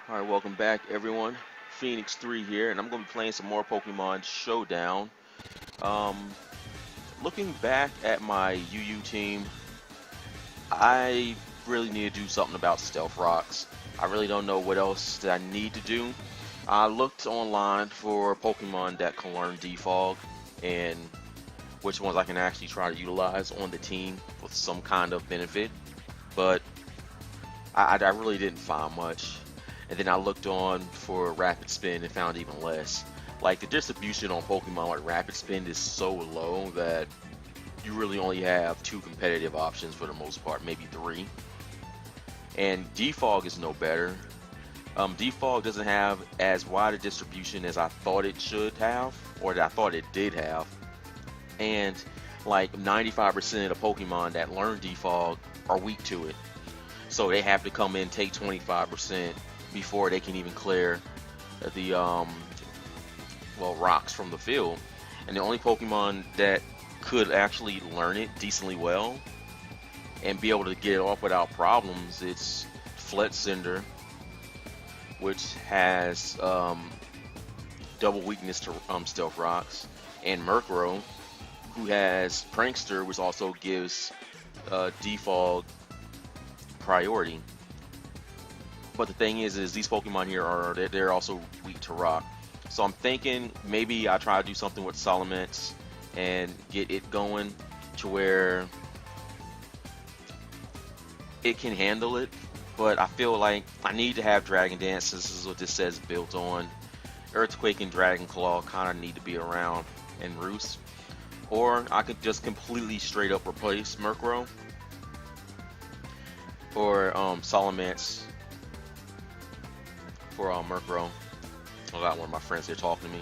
Alright, welcome back everyone. Phoenix 3 here, and I'm going to be playing some more Pokemon Showdown. Um, Looking back at my UU team, I really need to do something about Stealth Rocks. I really don't know what else that I need to do. I looked online for Pokemon that can learn defog and which ones I can actually try to utilize on the team with some kind of benefit, but I really didn't find much. And then I looked on for Rapid Spin and found even less. Like the distribution on Pokemon like Rapid Spin is so low that you really only have two competitive options for the most part, maybe three. And Defog is no better. Defog doesn't have as wide a distribution as I thought it should have, or that I thought it did have. And like 95% of the Pokemon that learn Defog are weak to it. So they have to come in, take 25% before they can even clear the rocks from the field. And the only Pokemon that could actually learn it decently well and be able to get it off without problems, it's Cinder, which has double weakness to Stealth Rocks, and Murkrow, who has Prankster, which also gives Defog priority. But the thing is these Pokemon here they're also weak to rock. So I'm thinking maybe I try to do something with Salamence and get it going to where it can handle it. But I feel like I need to have Dragon Dance. This is what this says built on. Earthquake and Dragon Claw kind of need to be around and Roost. Or I could just completely straight up replace Murkrow or Salamence for Murkrow. I got one of my friends here talking to me.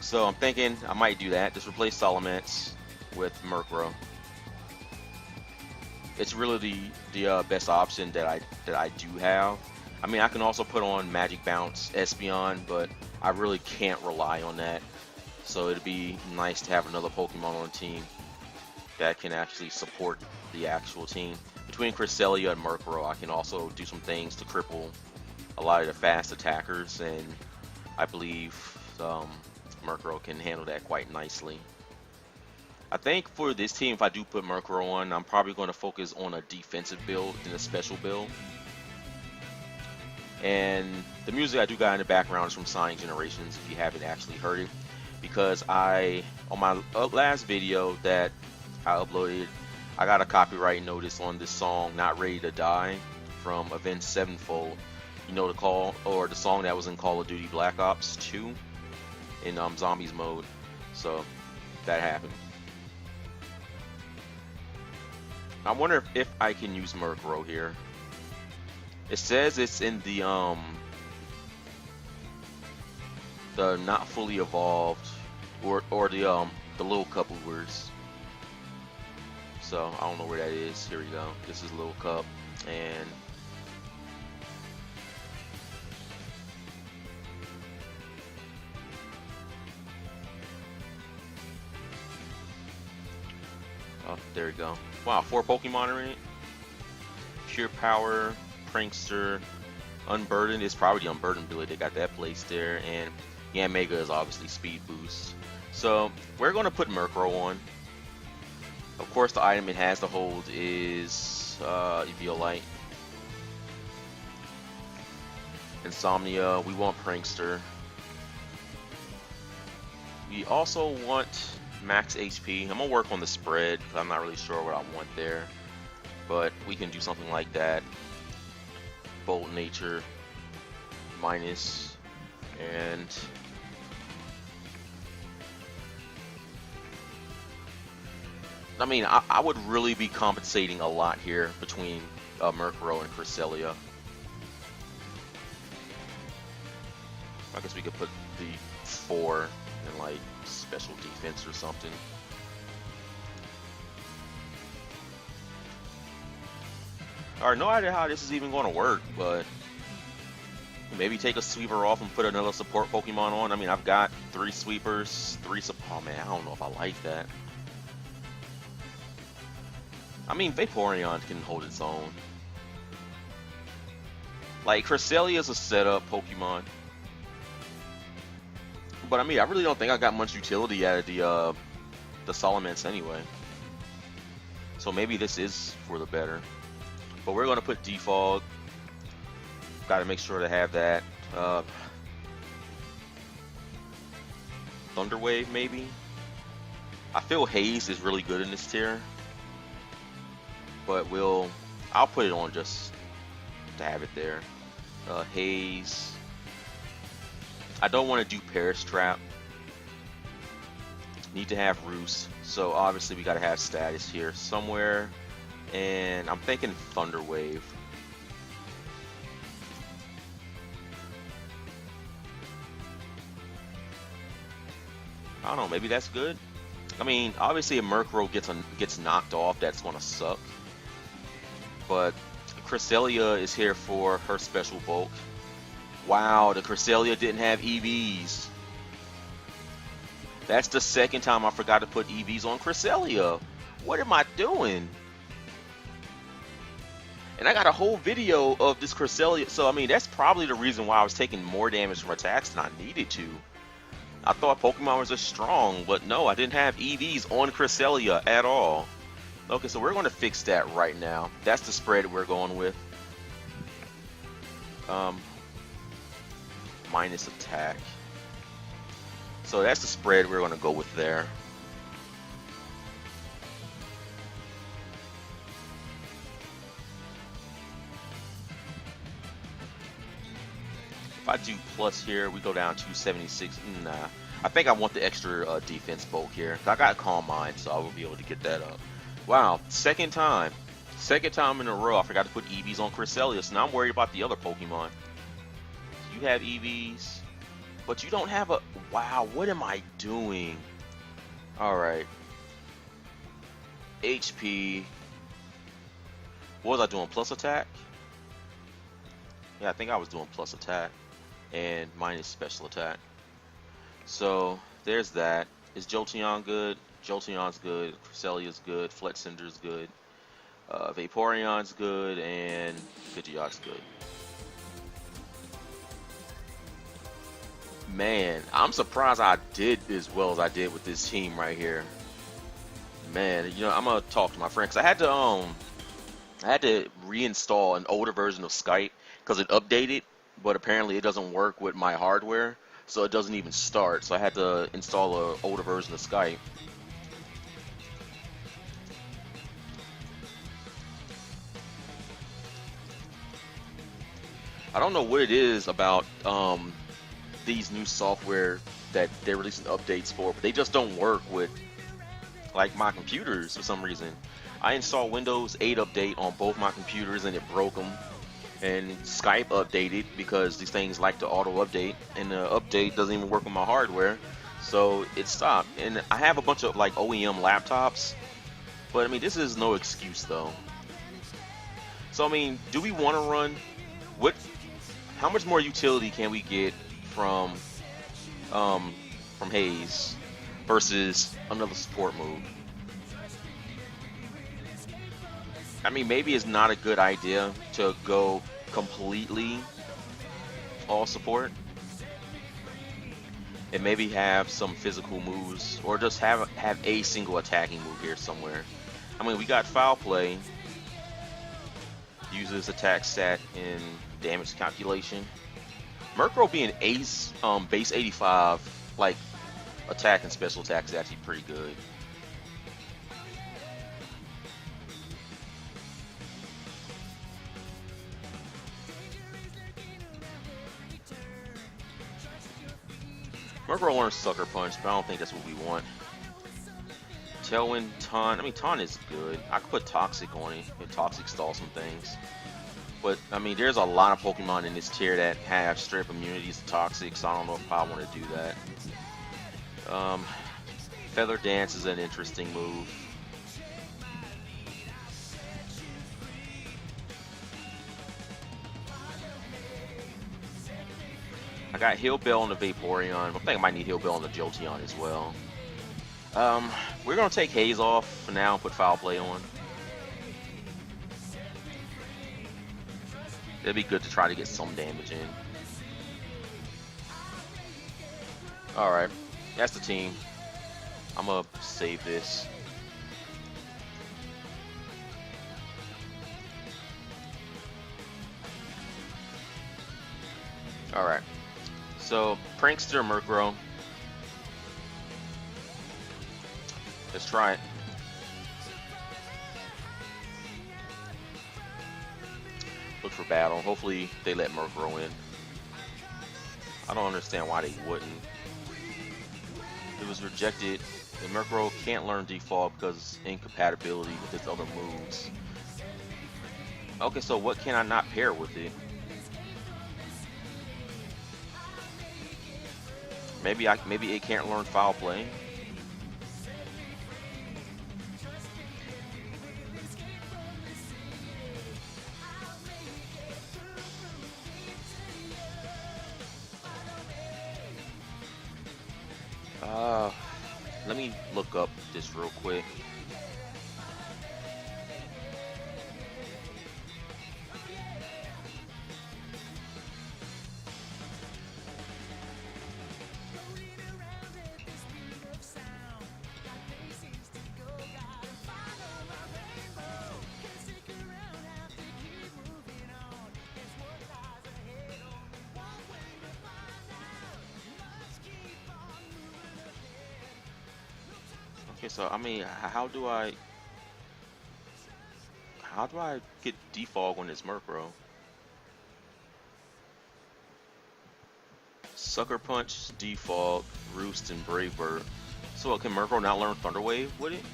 So I'm thinking I might do that. Just replace Salamence with Murkrow. It's really the best option that I do have. I mean, I can also put on Magic Bounce Espeon, but I really can't rely on that. So it'd be nice to have another Pokemon on the team that can actually support the actual team. Between Cresselia and Murkrow, I can also do some things to cripple a lot of the fast attackers, and I believe Murkrow can handle that quite nicely. I think for this team, if I do put Murkrow on, I'm probably going to focus on a defensive build and a special build. And the music I do got in the background is from Sonic Generations, if you haven't actually heard it. Because on my last video that I uploaded, I got a copyright notice on this song, Not Ready to Die, from Avenged Sevenfold. You know the song that was in Call of Duty Black Ops 2 in Zombies mode. So that happened. I wonder if I can use Murkrow here. It says it's in the not fully evolved or the little couplers. So I don't know where that is. Here we go. This is Little Cup, and oh, there we go. Wow, 4 Pokemon are in it. Pure Power, Prankster, Unburdened is probably the Unburdened ability. They got that placed there, and Yanmega is obviously Speed Boost. So we're going to put Murkrow on. Of course, the item it has to hold is Eviolite. Insomnia, we want Prankster. We also want max HP. I'm going to work on the spread because I'm not really sure what I want there. But we can do something like that. Bolt Nature minus, and I mean, I would really be compensating a lot here between Murkrow and Cresselia. I guess we could put the 4 in like special defense or something. Alright, no idea how this is even going to work, but maybe take a sweeper off and put another support Pokemon on. I mean, I've got 3 sweepers, 3 oh man, I don't know if I like that. I mean, Vaporeon can hold its own. Like, Cresselia is a setup Pokemon. But I mean, I really don't think I got much utility out of the Salamence anyway. So maybe this is for the better. But we're going to put defog. Got to make sure to have that. Thunder Wave, maybe. I feel Haze is really good in this tier. But I'll put it on just to have it there. Haze. I don't want to do Perish Trap. Need to have Roost. So obviously we got to have Status here somewhere. And I'm thinking Thunder Wave. I don't know, maybe that's good. I mean, obviously if Murkrow gets knocked off, that's gonna suck. But Cresselia is here for her special bulk. Wow, the Cresselia didn't have EVs. That's the second time I forgot to put EVs on Cresselia. What am I doing? And I got a whole video of this Cresselia. So, I mean, that's probably the reason why I was taking more damage from attacks than I needed to. I thought Pokemon was just strong, but no, I didn't have EVs on Cresselia at all. Okay, so we're going to fix that right now. That's the spread we're going with. Minus attack. So that's the spread we're going to go with there. If I do plus here, we go down to 76. Nah, I think I want the extra defense bulk here. I got Calm Mind, so I will be able to get that up. Wow, second time in a row I forgot to put EVs on Cresselia, so now I'm worried about the other Pokemon. You have EVs, but you don't have a... Wow, what am I doing? Alright. HP. What was I doing? Plus attack? Yeah, I think I was doing plus attack. And minus special attack. So, there's that. Is Jolteon good? Jolteon's good. Cresselia's good. Fletcinder's good. Vaporeon's good. And Pidgeot's good. Man, I'm surprised I did as well as I did with this team right here. Man, you know, I'm gonna talk to my friend because I had to reinstall an older version of Skype because it updated, but apparently it doesn't work with my hardware, so it doesn't even start. So I had to install an older version of Skype. I don't know what it is about these new software that they're releasing updates for, but they just don't work with like my computers for some reason. I installed Windows 8 update on both my computers and it broke them. And Skype updated because these things like to auto update, and the update doesn't even work on my hardware, so it stopped. And I have a bunch of like OEM laptops, but I mean this is no excuse though. So I mean, do we want to run how much more utility can we get from Haze versus another support move? I mean, maybe it's not a good idea to go completely all support and maybe have some physical moves, or just have a single attacking move here somewhere. I mean, we got Foul Play, uses attack stat and damage calculation. Murkrow being ace base 85, like attack and special attack is actually pretty good. Murkrow learns Sucker Punch, but I don't think that's what we want. Tailwind, Taunt. I mean, Taunt is good. I could put Toxic on it and Toxic stall some things. But, I mean, there's a lot of Pokemon in this tier that have straight up immunities to Toxic, so I don't know if I want to do that. Feather Dance is an interesting move. I got Heal Bell on the Vaporeon. I think I might need Heal Bell on the Jolteon as well. We're going to take Haze off for now and put Foul Play on. It'd be good to try to get some damage in. Alright, that's the team. I'm gonna save this. Alright, so Prankster Murkrow. Let's try it. Look for battle. Hopefully they let Murkrow in. I don't understand why they wouldn't. It was rejected. The Murkrow can't learn defog because incompatibility with its other moves. Okay, so what can I not pair with it? Maybe it can't learn foul play. Let me look up this real quick. Okay, so I mean, how do I get defog on this Murkrow? Sucker Punch, defog, Roost, and Brave Bird. So can Murkrow not learn Thunder Wave with it?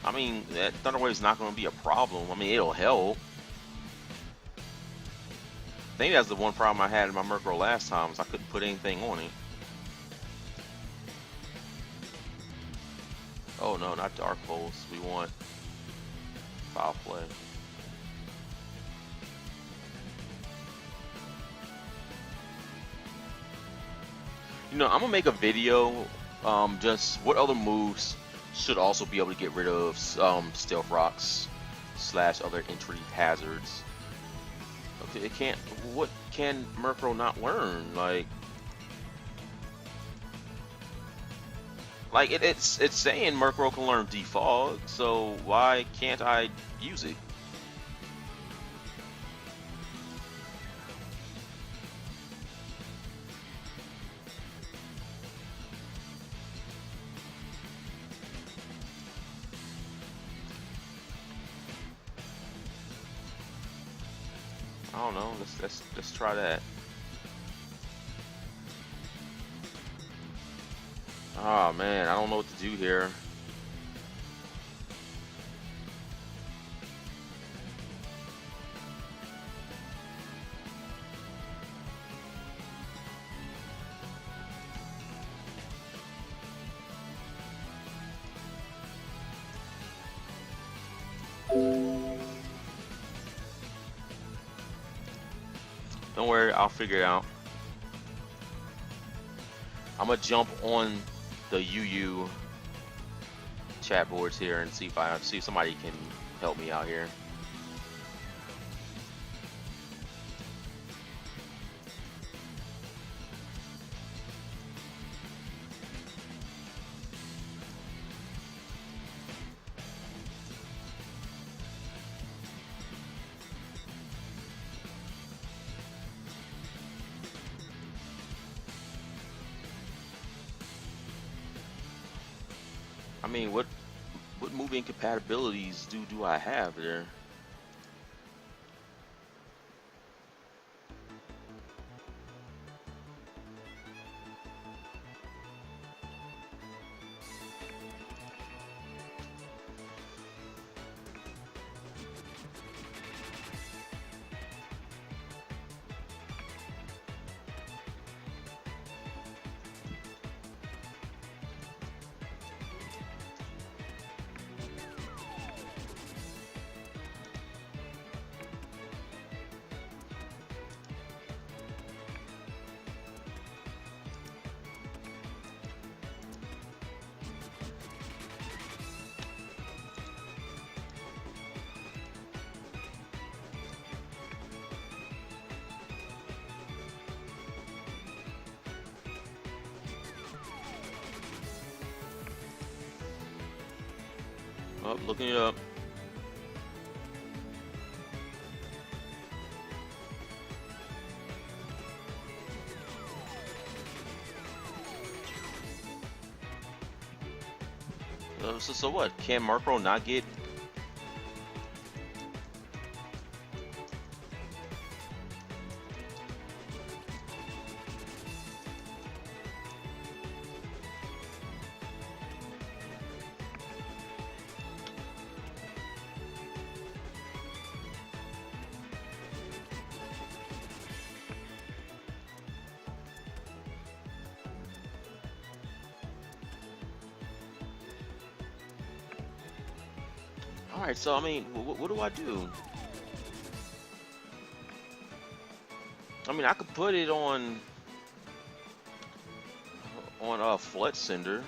I mean, that Thunder Wave is not going to be a problem. I mean, it'll help. I think that's the one problem I had in my Murkrow last time, is I couldn't put anything on it. Oh no, not Dark Pulse. We want foul play. You know, I'm gonna make a video, just what other moves should also be able to get rid of Stealth Rocks / other entry hazards. Okay, it can't. What can Murkrow not learn? Like it's saying Murkrow can learn defog, so why can't I use it? I don't know. Let's try that. Oh man, I don't know what to do here. Don't worry, I'll figure it out. I'm gonna jump on the UU chat boards here and see if somebody can help me out here. I mean, what movie incompatibilities do I have there? Oh, looking it up. So what? Can Murkrow not get? All right. So I mean, what do I do? I mean, I could put it on a Flood Cinder.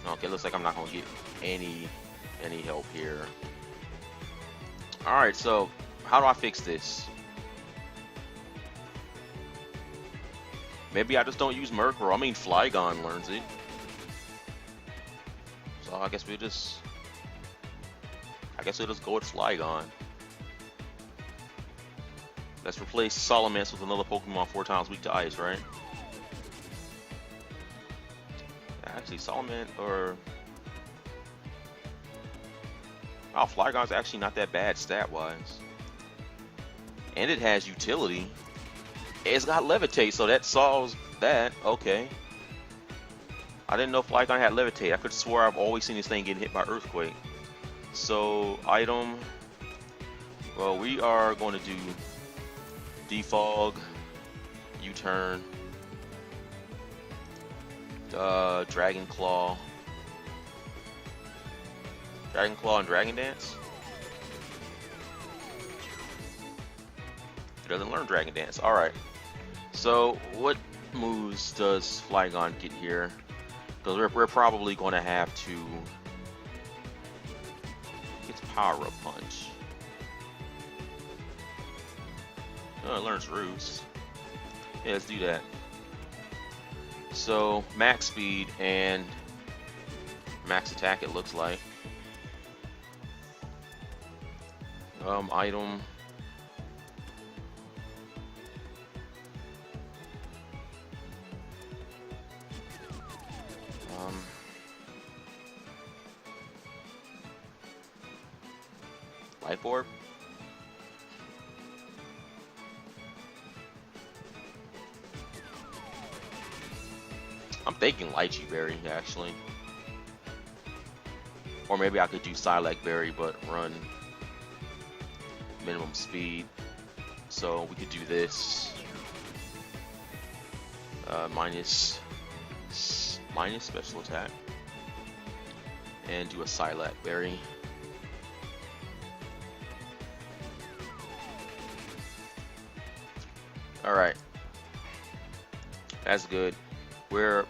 Okay, looks like I'm not gonna get any help here. All right, so how do I fix this? Maybe I just don't use Murkrow. I mean, Flygon learns it. So I guess we'll just go with Flygon. Let's replace Salamence with another Pokemon 4 times weak to ice, right? Actually, Salamence or oh, Flygon's actually not that bad stat-wise, and it has utility. It's got Levitate, so that solves that. Okay. I didn't know Flygon had Levitate. I could swear I've always seen this thing getting hit by Earthquake. So, item. Well, we are going to do defog, U-turn, Dragon Claw, and Dragon Dance. It doesn't learn Dragon Dance. All right. So, what moves does Flygon get here? Because we're probably going to have to. It's Power Up Punch. Oh, it learns Roost. Yeah, let's do that. So, max speed and max attack, it looks like. Item. Life Orb. I'm thinking Lychee Berry, actually. Or maybe I could do Psylocke Berry, but run minimum speed. So we could do this. Minus special attack. And do a Psylocke Berry. Alright. That's good. We're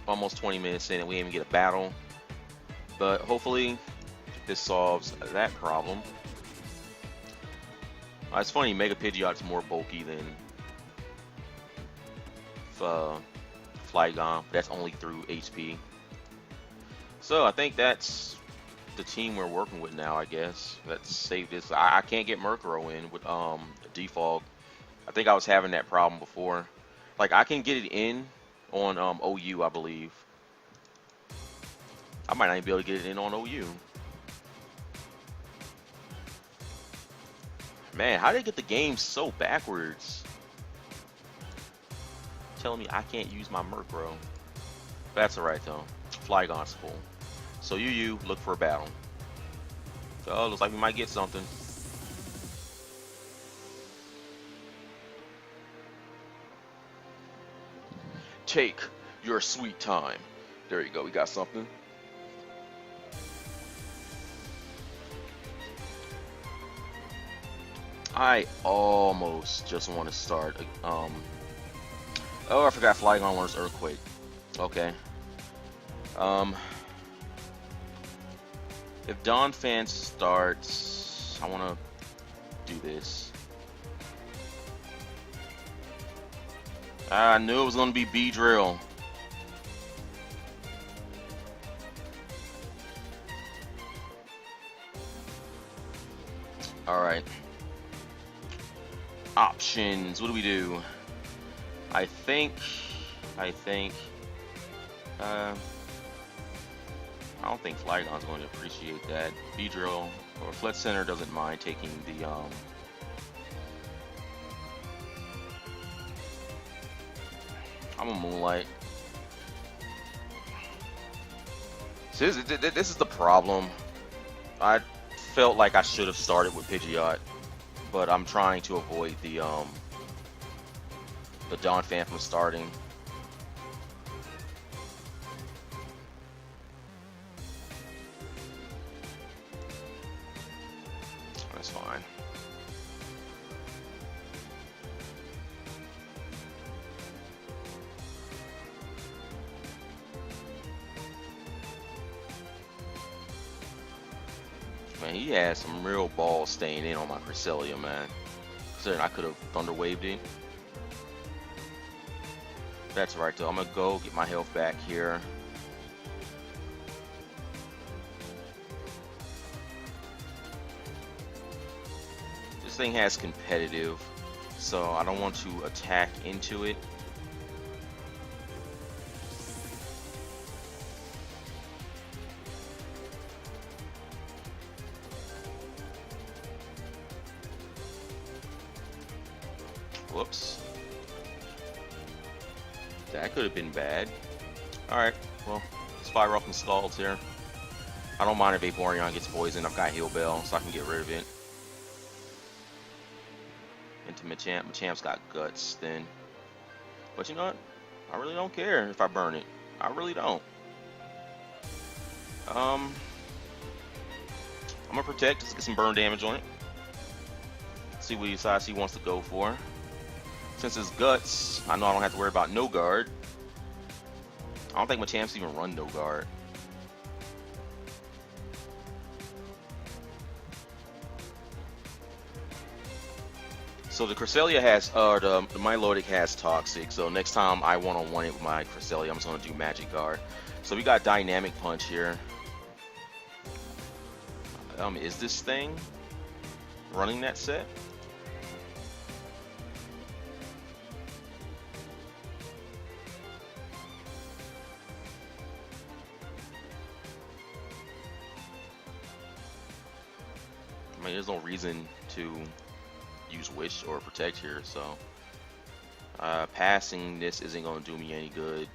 almost 20 minutes in and we didn't even get a battle. But hopefully this solves that problem. It's funny, Mega Pidgeot's more bulky than Flygon, but that's only through HP. So I think that's the team we're working with now, I guess. Let's save this. I can't get Murkrow in with defog. I think I was having that problem before. Like, I can get it in on OU, I believe. I might not even be able to get it in on OU. Man, how did they get the game so backwards? Telling me I can't use my Murkrow. That's alright though. Flygon's full. So UU, look for a battle. Oh, looks like we might get something. Take your sweet time. There you go, we got something. I almost just want to start. Oh, I forgot Flygon learns Earthquake. Okay. If Dawn Fan starts, I want to do this. I knew it was going to be B-Drill. Alright. Options. What do we do? I think I don't think Flygon's going to appreciate that. B-Drill or Flet Center doesn't mind taking the I'm a Moonlight. So this is the problem. I felt like I should have started with Pidgeot, but I'm trying to avoid the Dawn Fan from starting. That's fine. Man, he had some real balls staying in on my Cresselia, man. Considering I could have Thunder Waved it. That's right, though. I'm gonna go get my health back here. This thing has competitive, so I don't want to attack into it. Whoops. That could have been bad. Alright, well, let's fire off some Scalds here. I don't mind if Vaporeon gets poisoned. I've got Heal Bell, so I can get rid of it. Into Machamp. Machamp's got Guts then. But you know what? I really don't care if I burn it. I really don't. I'm gonna protect, just get some burn damage on it. See what he decides he wants to go for. Since it's Guts, I know I don't have to worry about No Guard. I don't think Machamp's even run No Guard. So the Cresselia has, the Milotic has Toxic. So next time I one-on-one it with my Cresselia, I'm just gonna do Magic Guard. So we got Dynamic Punch here. Is this thing running that set? I mean, there's no reason to use Wish or Protect here, so passing this isn't going to do me any good.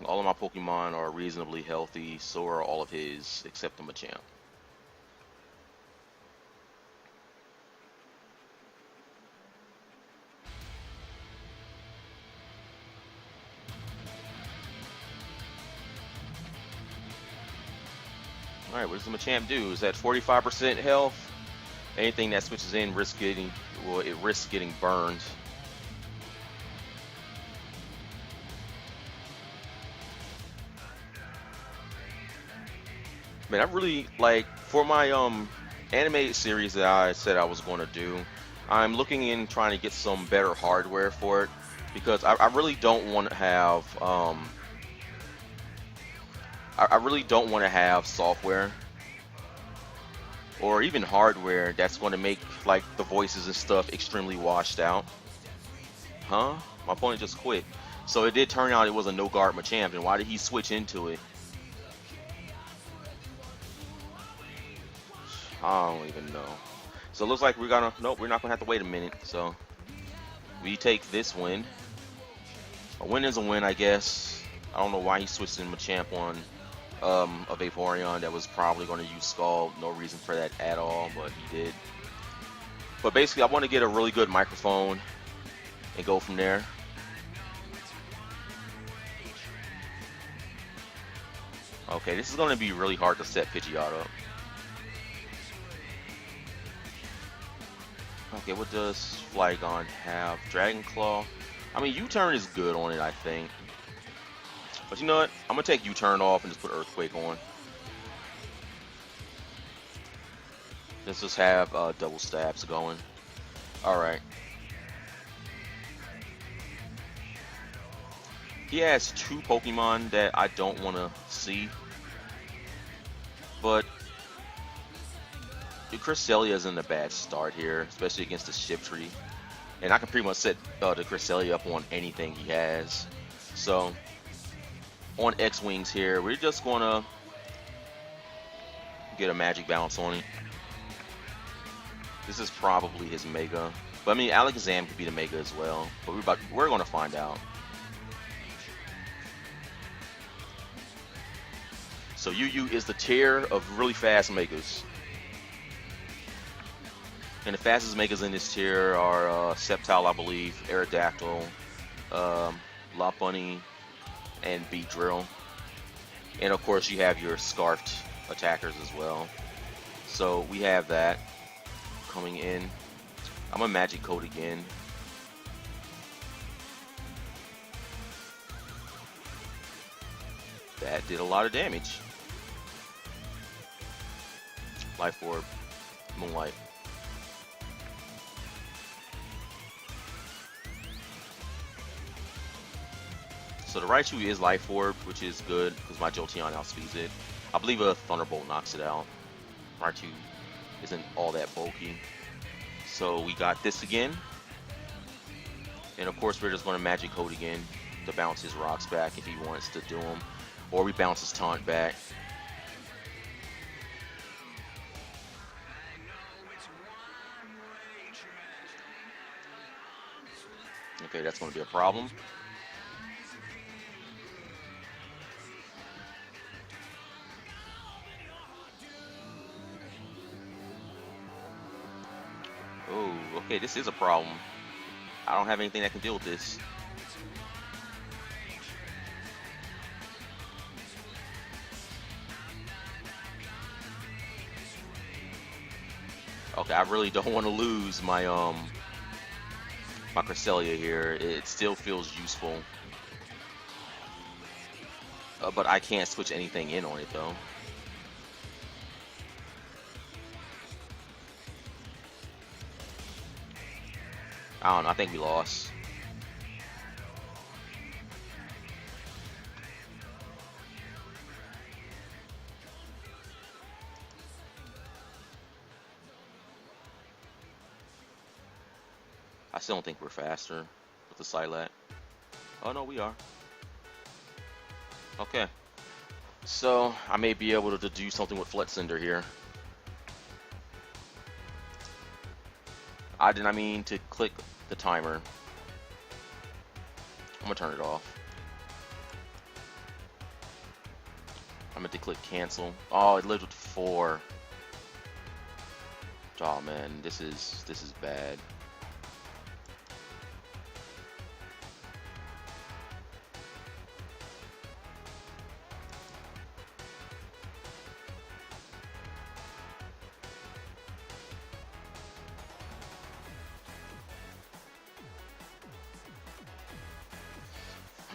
All of my Pokemon are reasonably healthy, so are all of his, except the Machamp. Alright, what does the Machamp do? Is that 45% health? Anything that switches in risks getting, well, it risks getting burned. Man, I really, like, for my animated series that I said I was going to do, I'm looking in trying to get some better hardware for it, because I really don't want to have I really don't want to have software or even hardware that's going to make like the voices and stuff extremely washed out. Huh? My opponent just quit. So it did turn out it was a no guard Machamp, and why did he switch into it? I don't even know. So it looks like we're gonna, nope, we're not gonna have to wait a minute. So we take this win. A win is a win, I guess. I don't know why he switched in Machamp on a Vaporeon that was probably going to use Scald. No reason for that at all, but he did. But basically, I want to get a really good microphone and go from there. Okay, this is going to be really hard to set Pidgeot up. Okay, what does Flygon have? Dragon Claw. I mean, U-turn is good on it, I think. But you know what? I'm gonna take U-turn off and just put Earthquake on. Let's just have double stabs going. Alright. He has two Pokemon that I don't want to see. But the Cresselia isn't a bad start here, especially against the Shiftry. And I can pretty much set the Cresselia up on anything he has. So, on X-Wings here, we're just going to get a Magic Bounce on him. This is probably his Mega. But I mean, Alakazam could be the Mega as well. But we're going to find out. So UU is the tier of really fast Megas. And the fastest Megas in this tier are Sceptile, I believe, Aerodactyl, Lopunny, and Beedrill. And of course you have your Scarfed attackers as well. So we have that coming in. I'm a Magic Coat again. That did a lot of damage. Life Orb, Moonlight. So the Raichu is Life Orb, which is good because my Jolteon outspeeds it. I believe a Thunderbolt knocks it out. Raichu isn't all that bulky. So we got this again. And of course we're just going to Magic Coat again to bounce his rocks back if he wants to do them. Or we bounce his taunt back. Okay, that's going to be a problem. Oh, okay, this is a problem. I don't have anything that can deal with this. Okay, I really don't want to lose my my Cresselia here. It still feels useful. But I can't switch anything in on it though. I don't know, I think we lost. I still don't think we're faster with the Psylat. Oh no, we are. Okay. So, I may be able to do something with Fletzinder here. I did not mean to click the timer. I'm gonna turn it off. I meant to click cancel. Oh, it lived with 4. Oh man, this is bad.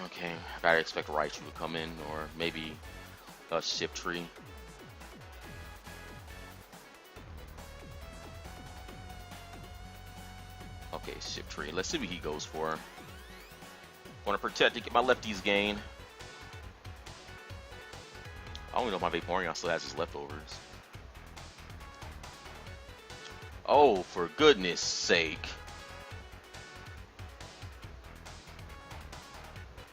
Okay, I gotta expect Raichu to come in, or maybe a Shiftry. Okay, Shiftry. Let's see what he goes for. Want to protect to get my lefties gain. I don't even know if my Vaporeon still has his leftovers. Oh, for goodness sake.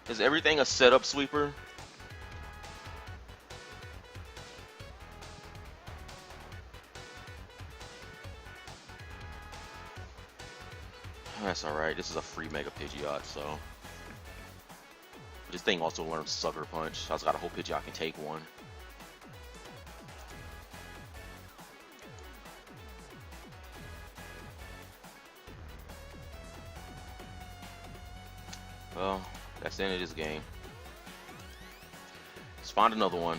Is everything a setup sweeper? That's alright. This is a free Mega Pidgeot, so. But this thing also learns Sucker Punch. I just gotta hope Pidgeot can take one. Well, that's the end of this game. Let's find another one.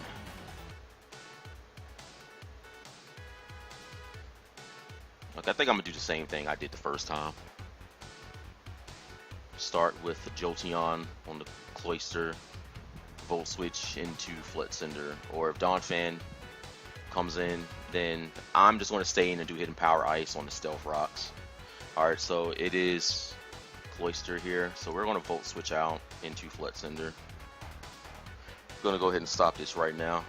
Okay, I think I'm gonna do the same thing I did the first time. Start with the Jolteon on the Cloyster. Volt Switch into Flit Cinder, or if Donphan comes in, then I'm just going to stay in and do Hidden Power Ice on the Stealth Rocks. Alright, so it is Cloister here, so we're going to Volt Switch out into Flit Cinder. I'm going to go ahead and stop this right now.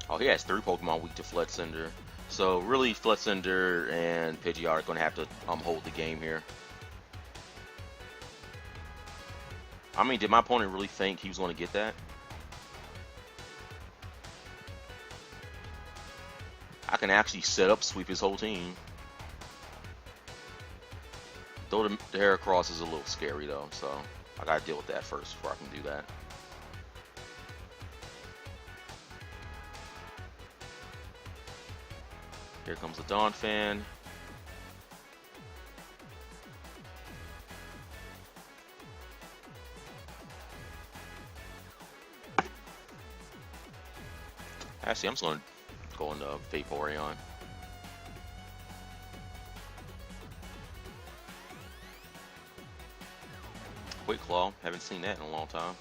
Oh, he has 3 Pokemon weak to Flit Cinder. So really, Flit Cinder and Pidgeot are going to have to hold the game here. I mean, did my opponent really think he was going to get that? I can actually set up sweep his whole team. Though the Heracross is a little scary though, so I gotta deal with that first before I can do that. Here comes the Donphan. Actually, I'm just going to go into Vaporeon. Quick Claw, haven't seen that in a long time.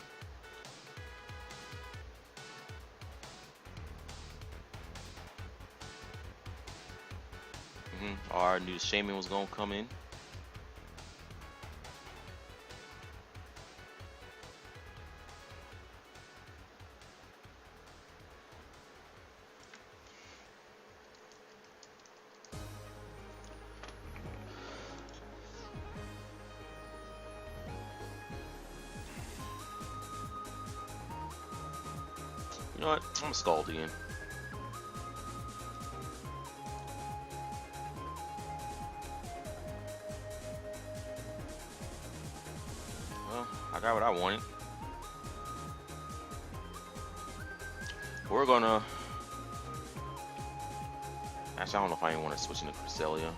Our new Shaman was going to come in. You know what? I'm a Scald again. Well, I got what I wanted. We're gonna. Actually, I don't know if I even want to switch into Cresselia.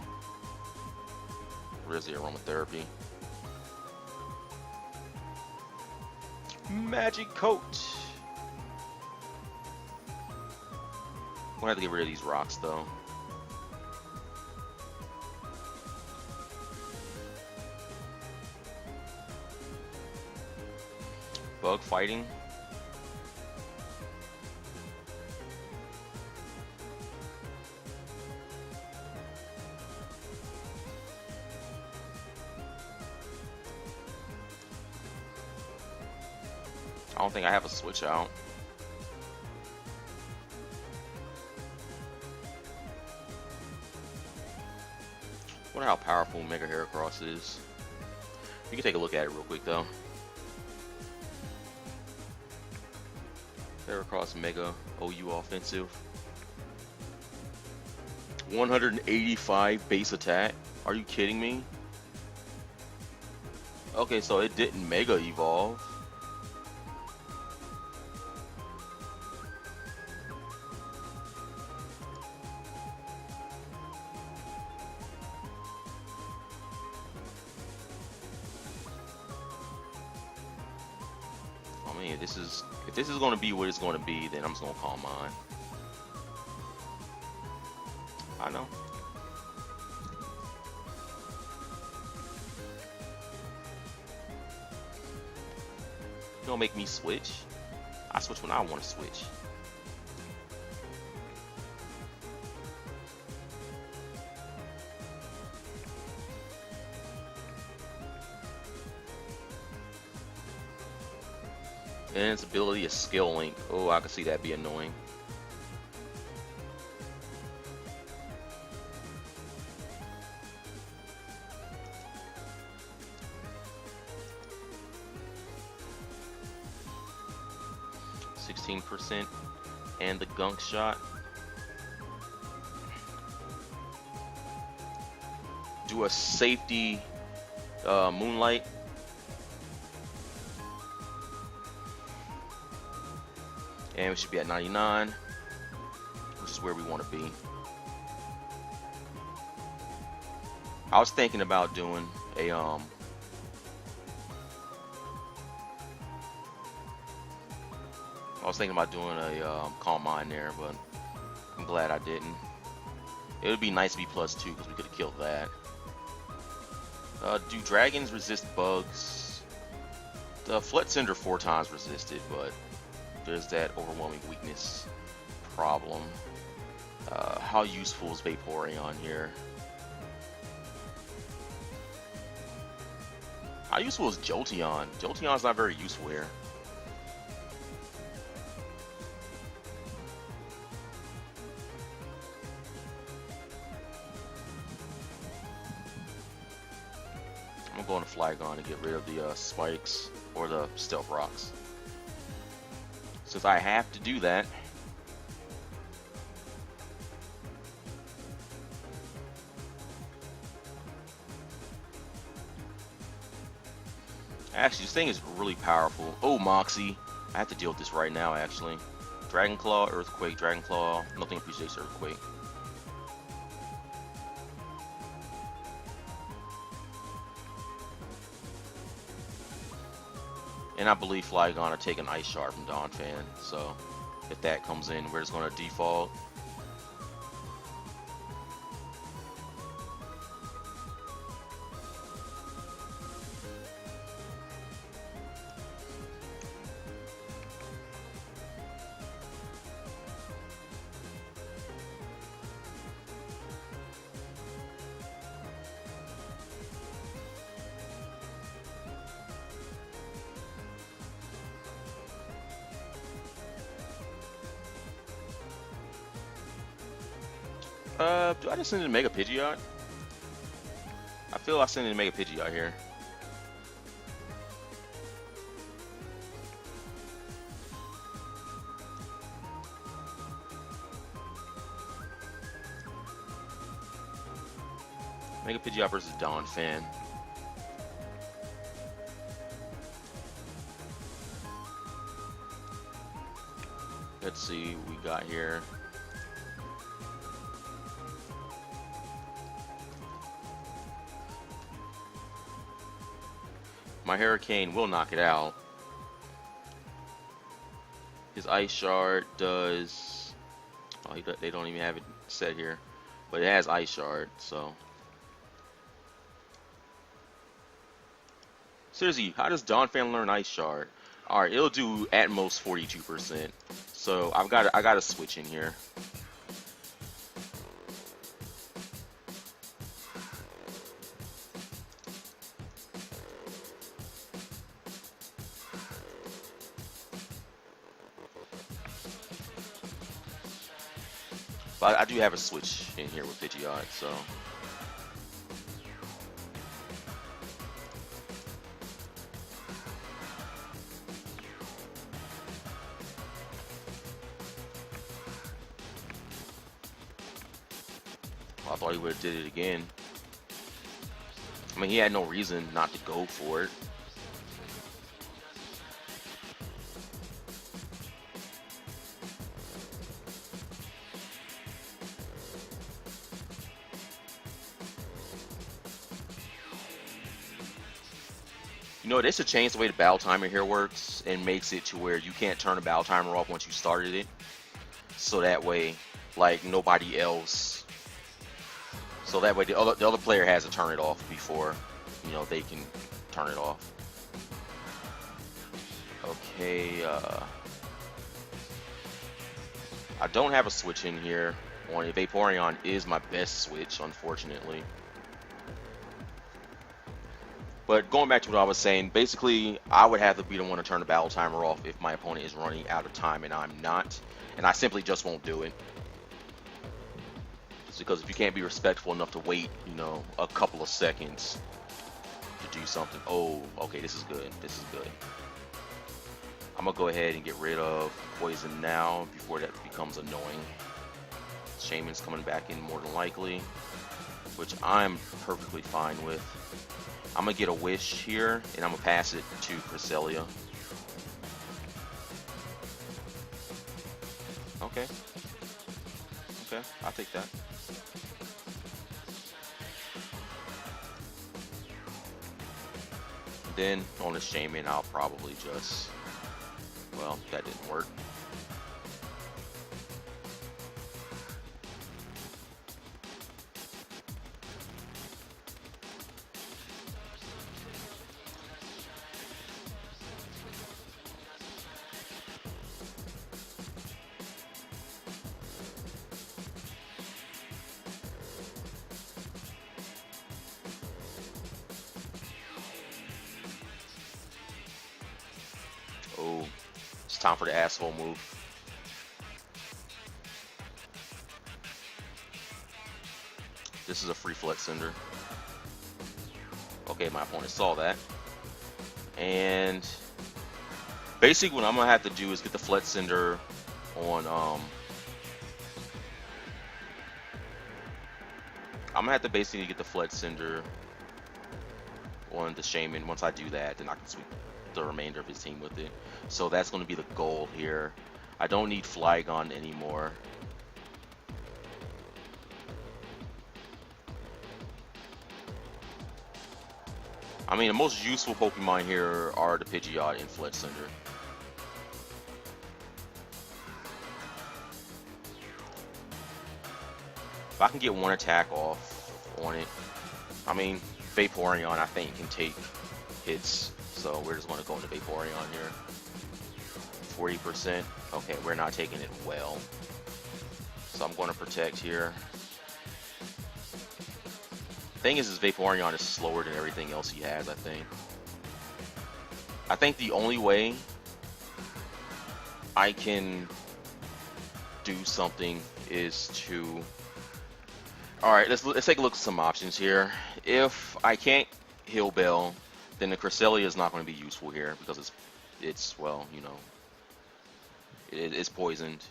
Where's the aromatherapy? Magic Coat. We'll have to get rid of these rocks though. Bug fighting. I don't think I have a switch out. Wonder how powerful Mega Heracross is. You can take a look at it real quick though. Heracross Mega OU offensive. 185 base attack. Are you kidding me? Okay, so it didn't Mega Evolve. If this is going to be what it's going to be, then I'm just going to call mine. I know. You don't make me switch. I switch when I want to switch. And its ability is Skill Link. Oh, I can see that be annoying. %, and the Gunk Shot. Do a safety Moonlight. And we should be at 99. is where we want to be. I was thinking about doing a calm mind there, but I'm glad I didn't. It would be nice to be +2 because we could have killed that. Do dragons resist bugs? The Flood Cinder 4 times resisted, but there's that overwhelming weakness problem. How useful is Vaporeon here? How useful is Jolteon? Jolteon's not very useful here. I'm going to Flygon to get rid of the spikes or the stealth rocks. Since I have to do that. Actually, this thing is really powerful. Oh, Moxie. I have to deal with this right now, actually. Dragon Claw, Earthquake, Dragon Claw. Nothing appreciates Earthquake. And I believe Flygon are taking Ice Shard from Donphan, so if that comes in, we're just going to default. Do I just send it to Mega Pidgeot? I feel I send it to Mega Pidgeot here. Mega Pidgeot versus Donphan. Let's see what we got here. My Hurricane will knock it out. His Ice Shard does... Oh, they don't even have it set here. But it has Ice Shard, so... Seriously, how does Donphan learn Ice Shard? Alright, it'll do at most 42%. So I got a switch in here. But I do have a switch in here with Pidgeot, so. Well, I thought he would have did it again. I mean, he had no reason not to go for it. You know, they should change the way the battle timer here works and makes it to where you can't turn the battle timer off once you started it. So that way, like, nobody else. So that way the other player has to turn it off before, you know, they can turn it off. Okay, I don't have a switch in here. On Vaporeon is my best switch, unfortunately. But going back to what I was saying, basically, I would have to be the one to turn the battle timer off if my opponent is running out of time and I'm not. And I simply just won't do it. It's because if you can't be respectful enough to wait, you know, a couple of seconds to do something. Oh, okay, this is good. This is good. I'm going to go ahead and get rid of Poison now before that becomes annoying. Shaman's coming back in more than likely, which I'm perfectly fine with. I'm going to get a Wish here, and I'm going to pass it to Cresselia. Okay. Okay, I'll take that. Then on the Shaman, I'll probably just, well, that didn't work. Oh, it's time for the asshole move. This is a free Flex Cinder. Okay, my opponent saw that. And basically what I'm gonna have to do is get the Flex Cinder on I'm gonna have to basically get the Flex Cinder on the Shaman. Once I do that, then I can sweep the remainder of his team with it. So that's gonna be the goal here. I don't need Flygon anymore. I mean, the most useful Pokemon here are the Pidgeot and Flex Cinder. If I can get one attack off on it, I mean, Vaporeon I think can take hits, so we're just going to go into Vaporeon here. 40%. Okay, we're not taking it well, so I'm going to protect here. Thing is Vaporeon is slower than everything else he has, I think. I think the only way I can do something is to... Alright, let's take a look at some options here. If I can't Heal Bell, then the Cresselia is not going to be useful here because it's well, you know, it's poisoned.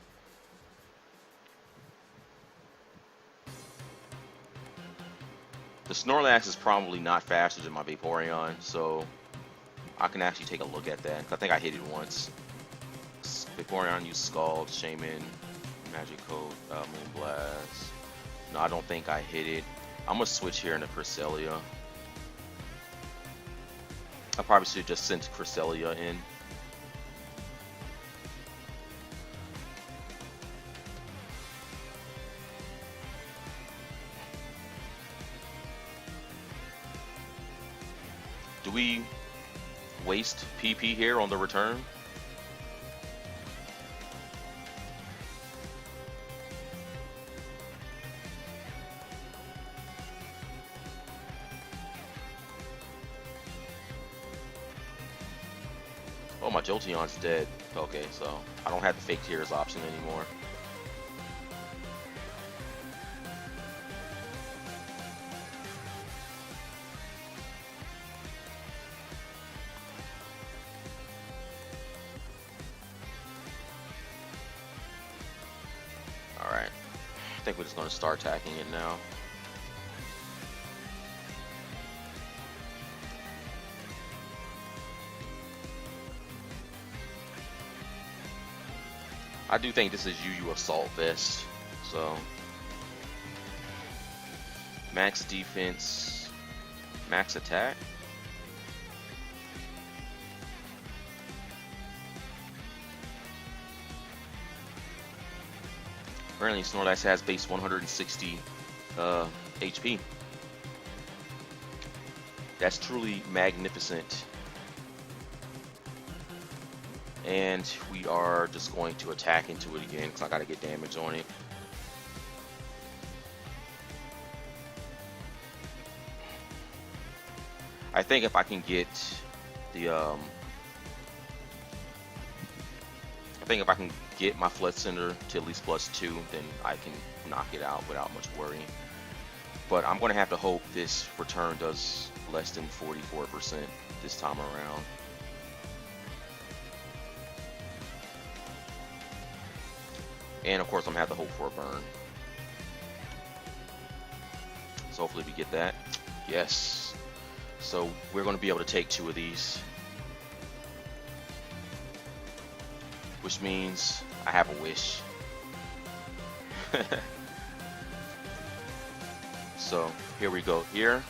The Snorlax is probably not faster than my Vaporeon, so I can actually take a look at that. I think I hit it once. Vaporeon used Scald, Shaman, Magic Coat, Moonblast. No, I don't think I hit it. I'm gonna switch here into Cresselia. I probably should have just sent Cresselia in. Do we waste PP here on the return? Oh, my Jolteon's dead. Okay, so I don't have the fake tears option anymore. Alright, I think we're just going to start attacking it now. I do think this is UU Assault Vest, so max defense, max attack. Apparently Snorlax has base 160 HP. That's truly magnificent. And we are just going to attack into it again because I got to get damage on it. I think if I can get the I think if I can get my Flex Cinder to at least +2, then I can knock it out without much worry. But I'm going to have to hope this return does less than 44% this time around. And of course I'm going to have to hope for a burn. So hopefully we get that. Yes. So we're going to be able to take 2 of these. Which means I have a wish. So here we go. Here.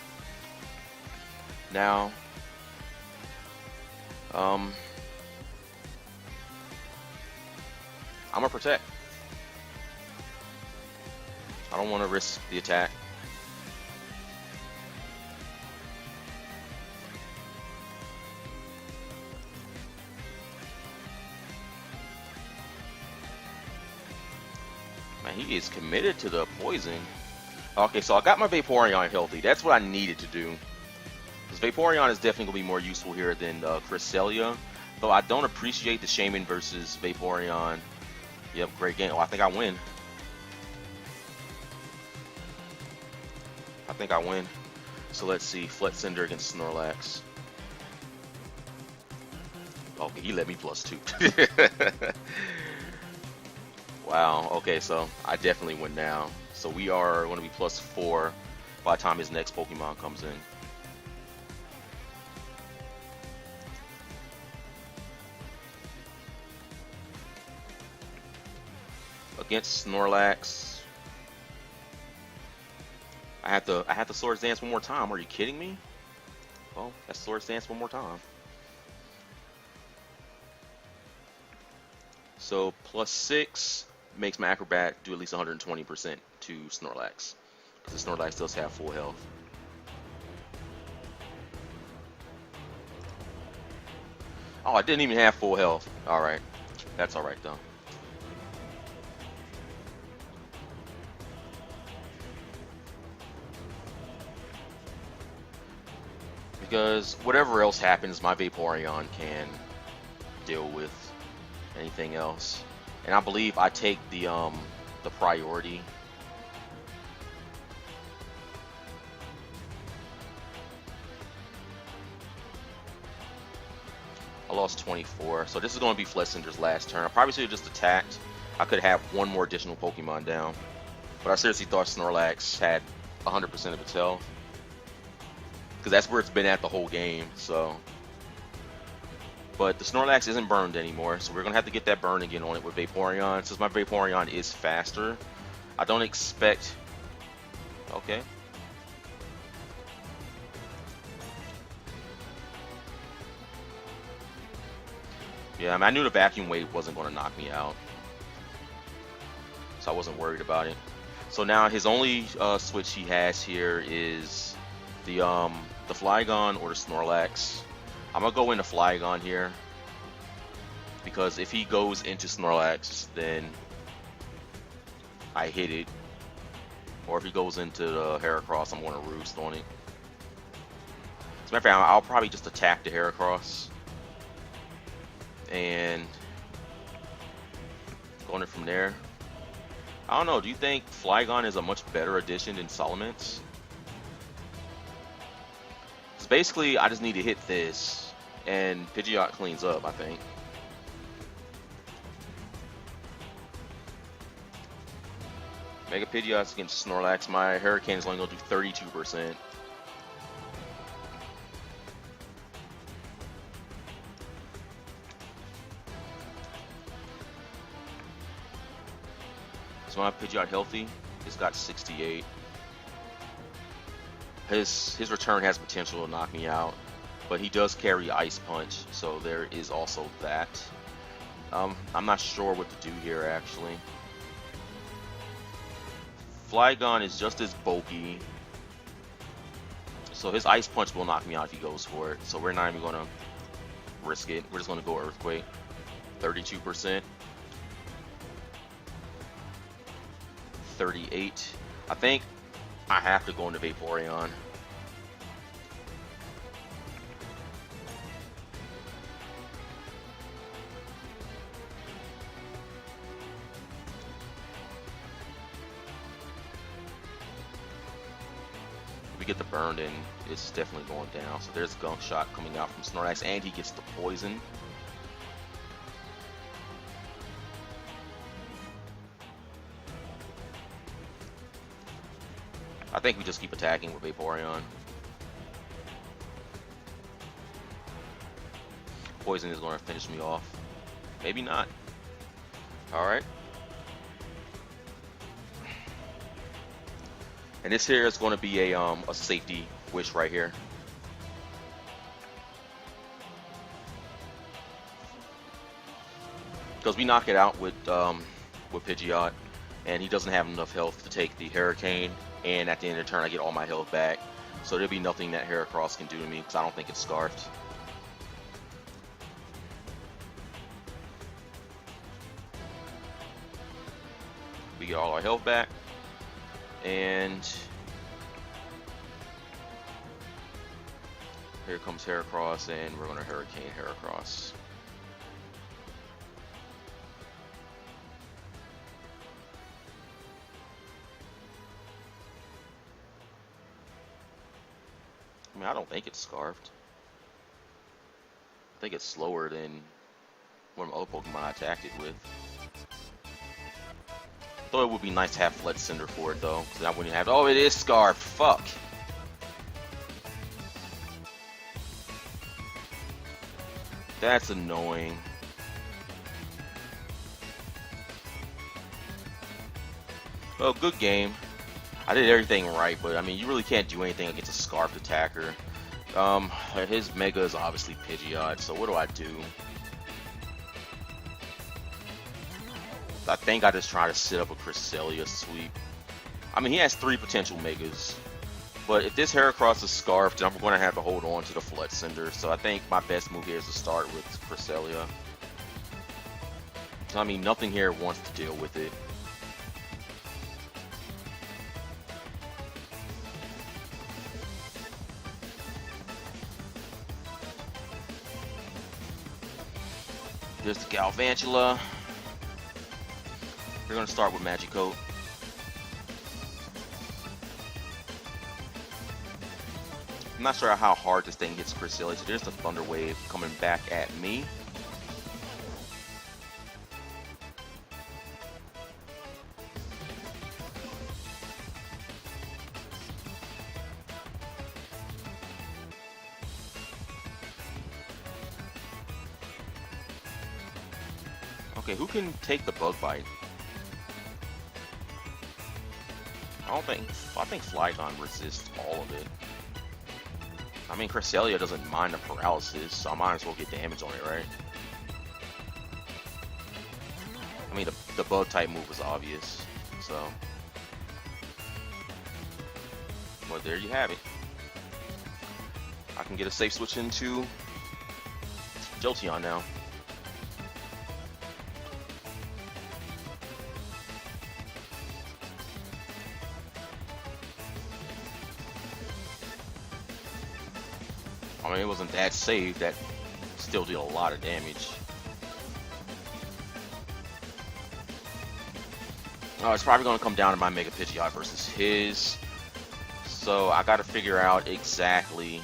Now. I'm gonna protect. I don't want to risk the attack. Man, he is committed to the poison. Okay, so I got my Vaporeon healthy. That's what I needed to do. Because Vaporeon is definitely going to be more useful here than Cresselia. Though I don't appreciate the Shaman versus Vaporeon. Yep, great game. Oh, I think I win. I think I win. So let's see. Fletzinder against Snorlax. Okay, he let me +2. Wow. Okay, so I definitely win now. So we are going to be +4 by the time his next Pokemon comes in. Against Snorlax, I have to Swords Dance one more time. Are you kidding me? Well, that's Swords Dance one more time. So +6 makes my Acrobat do at least 120% to Snorlax, because the Snorlax does have full health. Oh, I didn't even have full health. Alright. That's alright though. Because whatever else happens, my Vaporeon can deal with anything else. And I believe I take the priority. I lost 24, so this is going to be Fletzinder's last turn. I probably should have just attacked. I could have one more additional Pokemon down. But I seriously thought Snorlax had 100% of its health. Because that's where it's been at the whole game, so. But the Snorlax isn't burned anymore, so we're going to have to get that burn again on it with Vaporeon. Since my Vaporeon is faster, I don't expect... Okay. Yeah, I mean, I knew the Vacuum Wave wasn't going to knock me out, so I wasn't worried about it. So now his only switch he has here is the Flygon or the Snorlax. I'm gonna go into Flygon here, because if he goes into Snorlax, then I hit it. Or if he goes into the Heracross, I'm gonna roost on it. As a matter of fact, I'll probably just attack the Heracross and going it from there. I don't know, do you think Flygon is a much better addition than Salamence? Because basically, I just need to hit this, and Pidgeot cleans up, I think. Mega Pidgeot's against Snorlax. My Hurricane is only going to do 32%. So my Pidgeot healthy. It's got 68. His return has potential to knock me out, but he does carry Ice Punch, so there is also that. I'm not sure what to do here, actually. Flygon is just as bulky, so his Ice Punch will knock me out if he goes for it, so we're not even going to risk it. We're just going to go Earthquake. 32%. 38. I think I have to go into Vaporeon. If we get the burn in, it's definitely going down. So there's Gunk Shot coming out from Snorlax, and he gets the poison. I think we just keep attacking with Vaporeon. Poison is going to finish me off. Maybe not. Alright. And this here is going to be a safety wish right here. Because we knock it out with Pidgeot, and he doesn't have enough health to take the Hurricane, and at the end of the turn I get all my health back. So there'll be nothing that Heracross can do to me, because I don't think it's Scarfed. We get all our health back, and here comes Heracross, and we're going to Hurricane Heracross. I mean, I don't think it's Scarfed. I think it's slower than one of my other Pokemon I attacked it with. I thought it would be nice to have Flet Cinder for it though, because I wouldn't have. Oh, it is Scarfed. Fuck. That's annoying. Well, good game. I did everything right, but I mean, you really can't do anything against a Scarfed attacker. His Mega is obviously Pidgeot, so what do I do? I think I just try to set up a Cresselia sweep. I mean, he has 3 potential Megas, but if this Heracross is Scarfed, I'm going to have to hold on to the Flet Cinder, so I think my best move here is to start with Cresselia. I mean, nothing here wants to deal with it. There's the Galvantula. We're going to start with Magicoat. I'm not sure how hard this thing hits Cresselia, so there's the Thunder Wave coming back at me. Okay, who can take the Bug Bite? I think Flygon resists all of it. I mean, Cresselia doesn't mind the paralysis, so I might as well get damage on it, right? I mean, the bug type move was obvious, so. Well, there you have it. I can get a safe switch into Jolteon now. I mean, it wasn't that safe. That still did a lot of damage. Oh, it's probably going to come down to my Mega Pidgeot versus his. So I got to figure out exactly.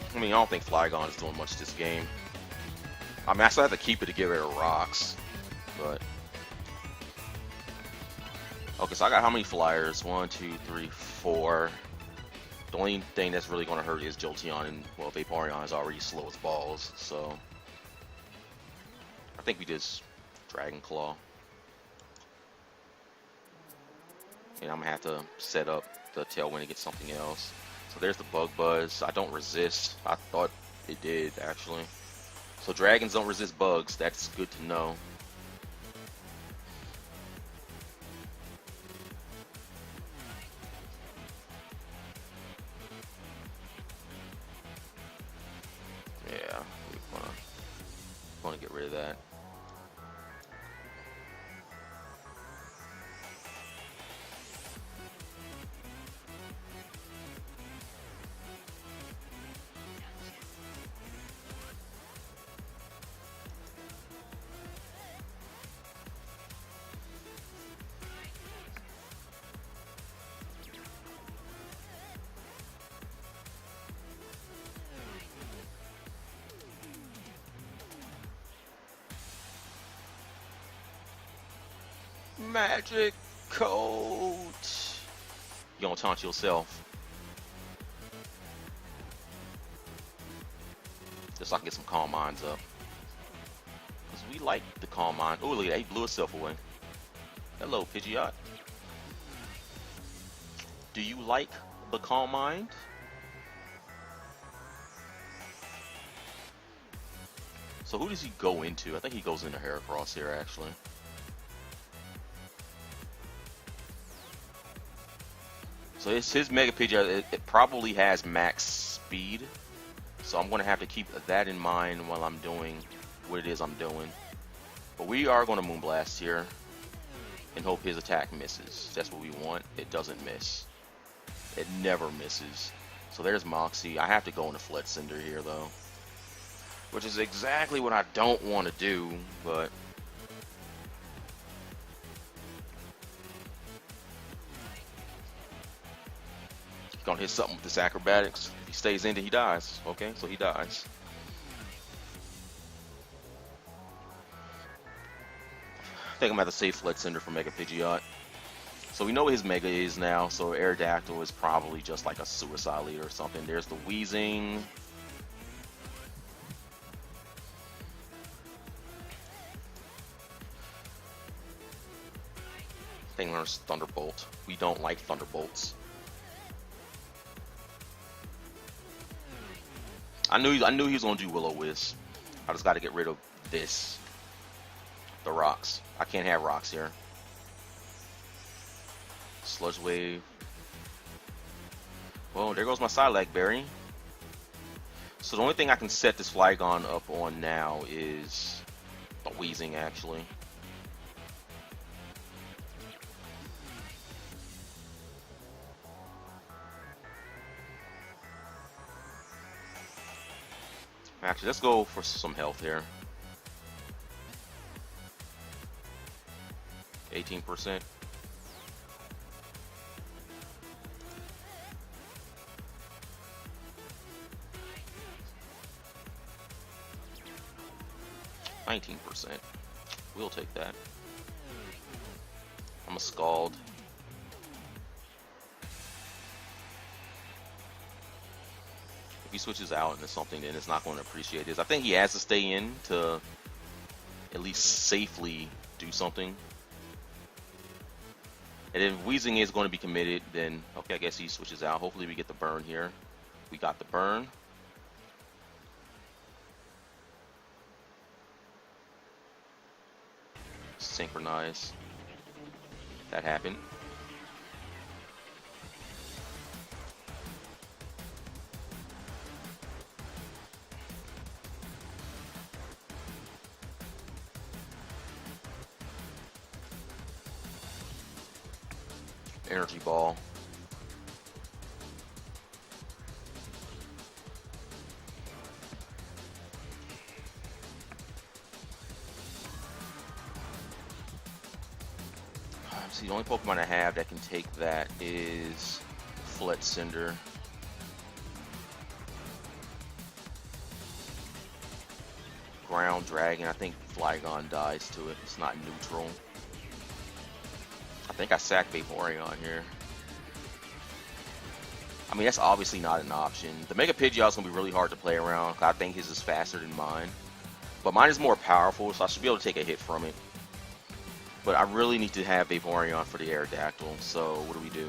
I mean, I don't think Flygon is doing much this game. I mean, I still have to keep it to get rid of rocks, but. Okay, so I got how many flyers? 1, 2, 3, 4. The only thing that's really going to hurt is Jolteon, and well, Vaporeon is already slow as balls, so I think we just Dragon Claw. And I'm gonna have to set up the Tailwind to get something else. So there's the Bug Buzz. I don't resist. I thought it did actually. So dragons don't resist bugs. That's good to know. Yeah, we want to get rid of that. Magic. Coat. You gonna taunt yourself. Just so I can get some Calm Minds up. Because we like the Calm Mind. Oh, look at that. He blew himself away. Hello, Pidgeot. Do you like the Calm Mind? So who does he go into? I think he goes into Heracross here, actually. So his Mega Pidgeot, it probably has max speed. So I'm going to have to keep that in mind while I'm doing what it is I'm doing. But we are going to Moonblast here and hope his attack misses. That's what we want. It doesn't miss. It never misses. So there's Moxie. I have to go into Flet Cinder here, though. Which is exactly what I don't want to do, but... Gonna hit something with this acrobatics. If he stays in, then he dies. Okay, so he dies. I think I'm gonna have to save Flet Cinder for Mega Pidgeot. So we know what his Mega is now, so Aerodactyl is probably just like a Suicide Leader or something. There's the Weezing. Thing learns Thunderbolt. We don't like Thunderbolts. I knew he was gonna do Will-O-Wisp. I just got to get rid of this. The rocks. I can't have rocks here. Sludge Wave. Well, there goes my Psylocke Berry. So the only thing I can set this Flygon up on now is the Weezing, actually. Actually, let's go for some health here. 18%. %. We'll take that. I'm a Scald. If he switches out into something, then it's not going to appreciate this. I think he has to stay in to at least safely do something. And if Weezing is going to be committed, then okay, I guess he switches out. Hopefully we get the burn here. We got the burn. Synchronize. That happened. Energy Ball. See, the only Pokemon I have that can take that is Flet Cinder. Ground Dragon. I think Flygon dies to it. It's not neutral. I think I sack Vaporeon here. I mean, that's obviously not an option. The Mega Pidgeot is going to be really hard to play around. I think his is faster than mine. But mine is more powerful, so I should be able to take a hit from it. But I really need to have Vaporeon for the Aerodactyl, so what do?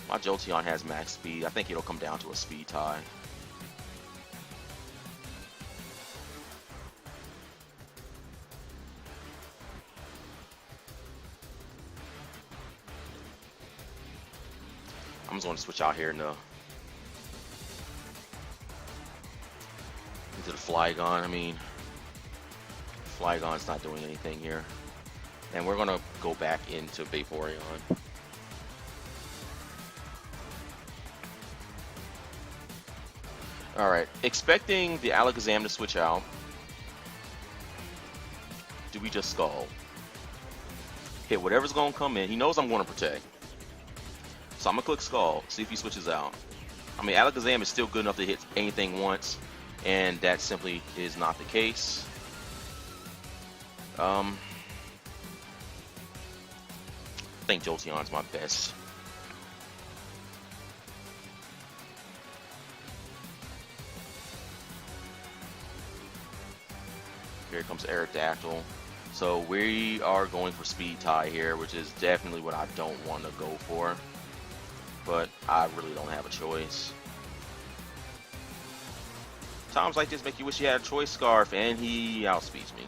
My Jolteon has max speed. I think it'll come down to a speed tie. I'm just going to switch out here into the Flygon. I mean, Flygon's not doing anything here. And we're going to go back into Vaporeon. Alright, expecting the Alakazam to switch out. Do we just Scald? Hit whatever's going to come in. He knows I'm going to protect. So I'm going to click Scald, see if he switches out. I mean, Alakazam is still good enough to hit anything once, and that simply is not the case. I think Jolteon's my best. Here comes Aerodactyl. So we are going for Speed Tie here, which is definitely what I don't want to go for. But I really don't have a choice. Times like this make you wish you had a choice scarf, and he outspeeds me.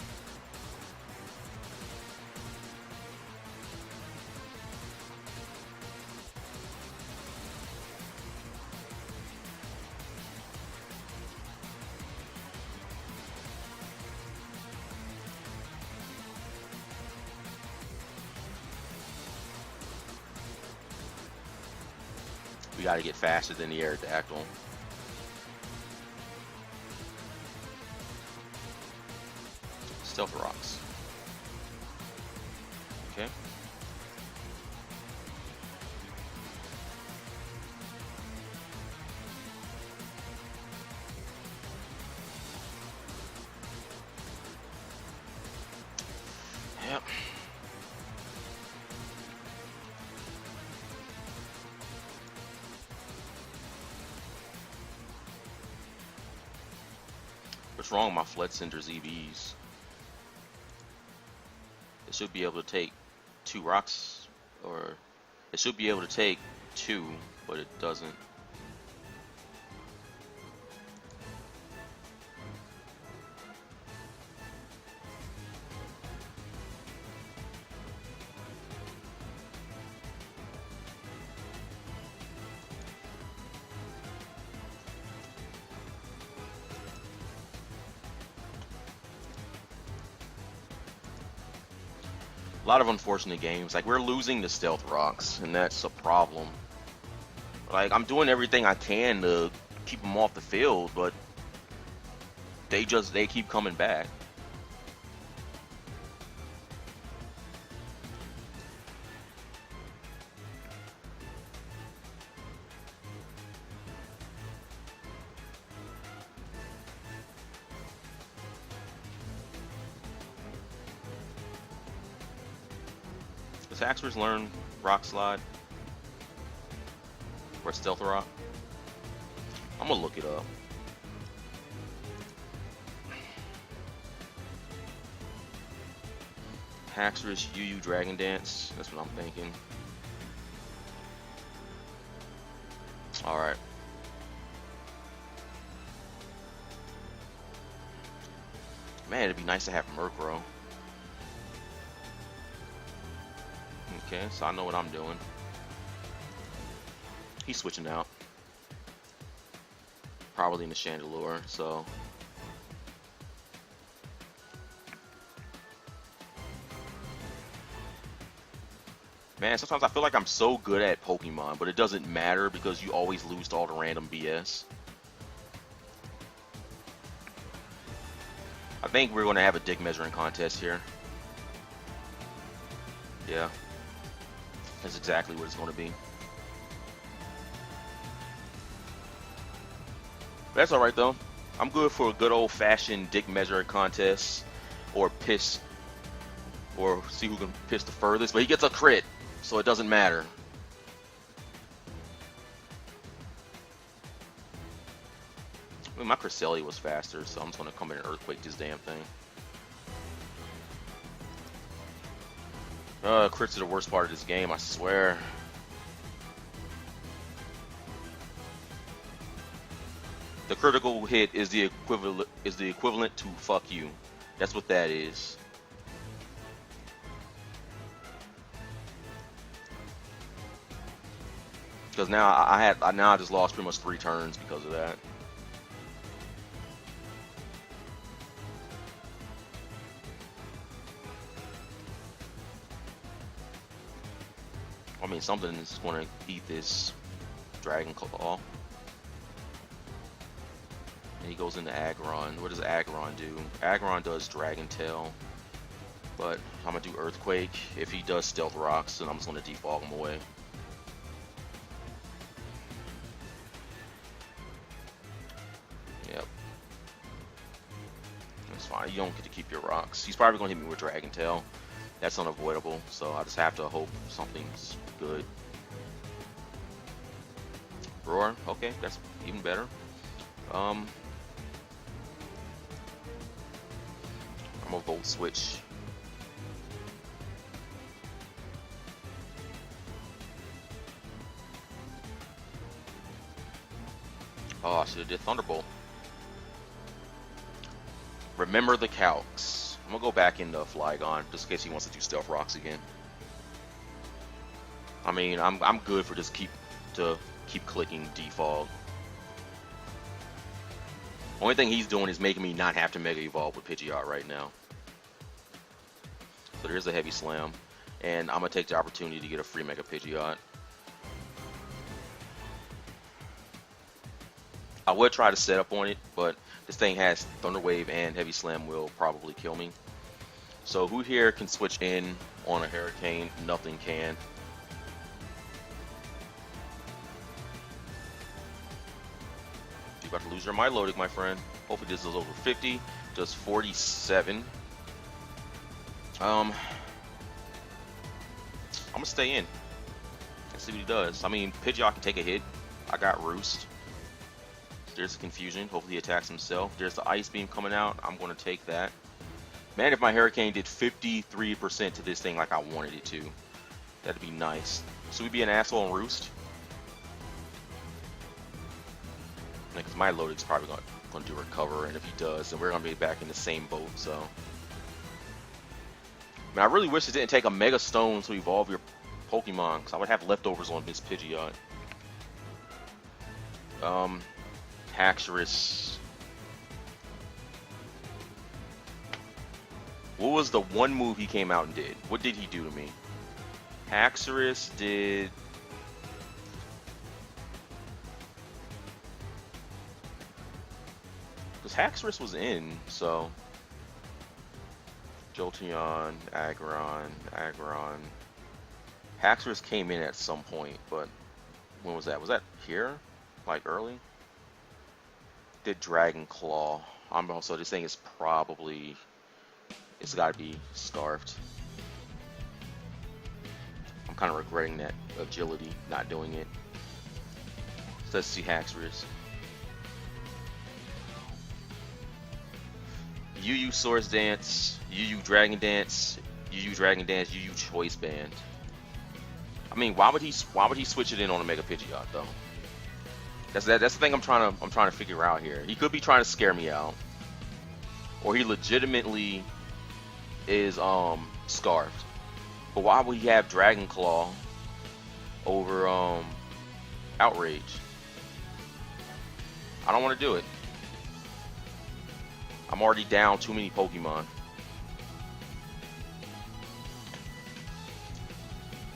We got to get faster than the Aerodactyl. Stealth Rocks. Okay. Yep. What's wrong with my Fletcinder's EVs? It should be able to take 2 rocks, or it should be able to take 2, but it doesn't. A lot of unfortunate games. Like, we're losing the Stealth Rocks, and that's a problem. Like, I'm doing everything I can to keep them off the field, but they keep coming back. Does Haxorus learn Rock Slide? Or Stealth Rock? I'm gonna look it up. Haxorus UU Dragon Dance. That's what I'm thinking. Alright. Man, it'd be nice to have Murkrow. Okay, so I know what I'm doing. He's switching out. Probably in the Chandelure, so. Man, sometimes I feel like I'm so good at Pokemon, but it doesn't matter because you always lose to all the random BS. I think we're going to have a dick measuring contest here. Yeah. That's exactly what it's going to be. That's alright though. I'm good for a good old-fashioned dick measuring contest. Or piss. Or see who can piss the furthest. But he gets a crit, so it doesn't matter. I mean, my Cresselia was faster, so I'm just going to come in and Earthquake this damn thing. Crits are the worst part of this game, I swear. The critical hit is the equivalent to fuck you. That's what that is. Because now I just lost pretty much 3 turns because of that. I mean, something is going to eat this Dragon Claw. And he goes into Aggron. What does Aggron do? Aggron does Dragon Tail. But I'm going to do Earthquake. If he does Stealth Rocks, then I'm just going to defog him away. Yep. That's fine. you don't get to keep your rocks. He's probably gonna hit me with Dragon Tail. That's unavoidable, so I just have to hope something's good. Roar, okay, that's even better. I'm gonna Volt Switch. Oh, I should have did Thunderbolt. Remember the calcs. I'm gonna go back into Flygon just in case he wants to do Stealth Rocks again. I mean, I'm good for just keep clicking defog. Only thing he's doing is making me not have to Mega Evolve with Pidgeot right now. So there's a Heavy Slam, and I'm gonna take the opportunity to get a free Mega Pidgeot. I would try to set up on it, but this thing has Thunder Wave and Heavy Slam will probably kill me. So who here can switch in on a Hurricane? Nothing can. You're about to lose your Milotic, my friend. Hopefully this is over 50. Just 47. I'm gonna stay in and see what he does. I mean, Pidgeot can take a hit. I got Roost. There's a Confusion. Hopefully he attacks himself. There's the Ice Beam coming out. I'm going to take that. Man, if my Hurricane did 53% to this thing like I wanted it to, that'd be nice. So we'd be an asshole and Roost. Because my Milotic's probably going to do Recover, and if he does, then we're going to be back in the same boat. So, I mean, I really wish it didn't take a Mega Stone to evolve your Pokemon, because I would have leftovers on this Pidgeot. Haxorus. What was the one move he came out and did? What did he do to me? Haxorus did... Because Haxorus was in, so... Jolteon, Aggron. Haxorus came in at some point, but... When was that? Was that here? Like early? Did Dragon Claw. Also, this thing is probably... It's got to be Scarfed. I'm kind of regretting that agility, not doing it. So let's see Haxorus. UU Swords Dance, UU Dragon Dance, UU Dragon Dance, UU Choice Band. I mean, why would he switch it in on a Mega Pidgeot though? That's the thing I'm trying to figure out here. He could be trying to scare me out, or he legitimately is Scarfed. But why would he have Dragon Claw over Outrage? I don't want to do it. I'm already down too many Pokemon.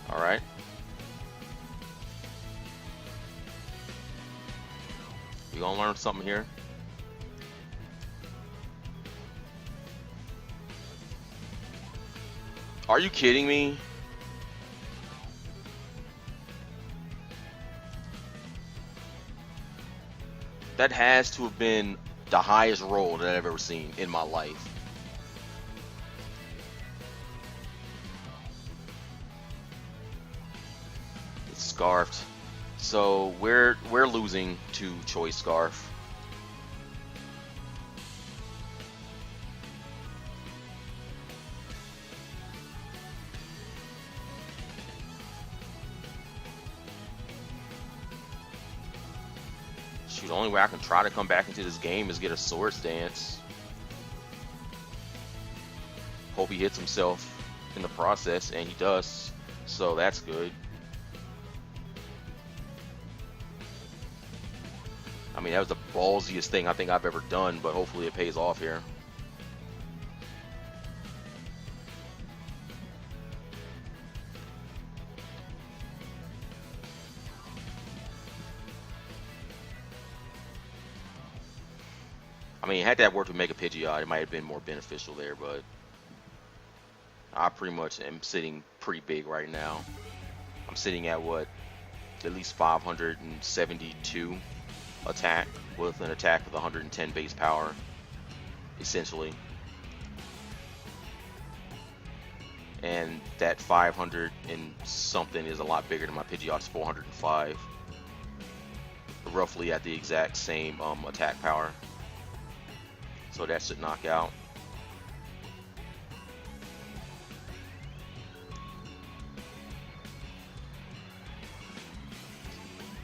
All right. We gonna learn something here. Are you kidding me? That has to have been the highest roll that I've ever seen in my life. It's Scarfed. So we're losing to Choice Scarf. Shoot, the only way I can try to come back into this game is get a Swords Dance. Hope he hits himself in the process, and he does. So that's good. I mean, that was the ballsiest thing I think I've ever done, but hopefully it pays off here. I mean, had that worked with Mega Pidgeot, it might have been more beneficial there, but I pretty much am sitting pretty big right now. I'm sitting at what? At least 572 attack with an attack with 110 base power, essentially. and that 500 and something is a lot bigger than my Pidgeot's 405. Roughly at the exact same attack power. So that should knock out.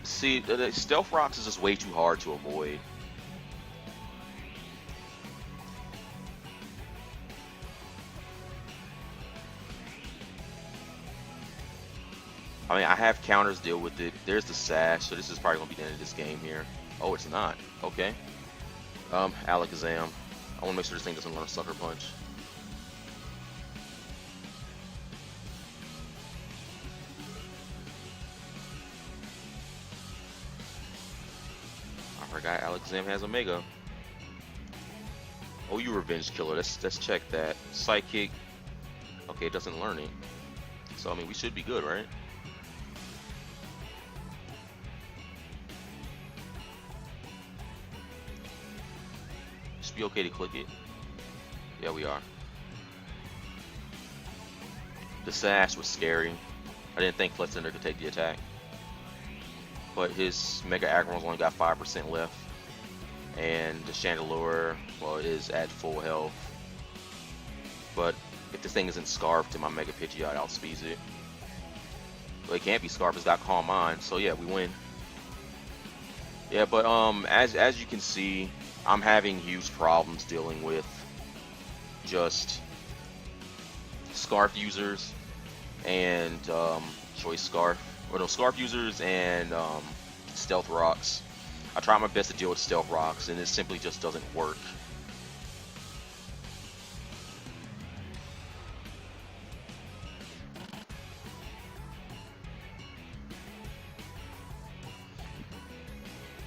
See, the Stealth Rocks is just way too hard to avoid. I mean, I have counters deal with it. There's the Sash, so this is probably going to be the end of this game here. Oh, it's not. Okay. Alakazam. I want to make sure this thing doesn't learn Sucker Punch. I forgot Alakazam has Omega. Oh, you Revenge Killer. Let's check that. Psychic. Okay, it doesn't learn it. So, I mean, we should be good, right? Should be okay to click it. Yeah, we are. The Sash was scary. I didn't think Fletchender could take the attack. But his Mega Agron's only got 5% left. And the Chandelure, well, is at full health. But if this thing isn't Scarfed, then my Mega Pidgeot outspeeds it. Well, it can't be Scarfed, it's got Calm Mind. So yeah, we win. Yeah, but as you can see, I'm having huge problems dealing with just Scarf users and Choice Scarf, or no, Scarf users and Stealth Rocks. I try my best to deal with Stealth Rocks, and it simply just doesn't work.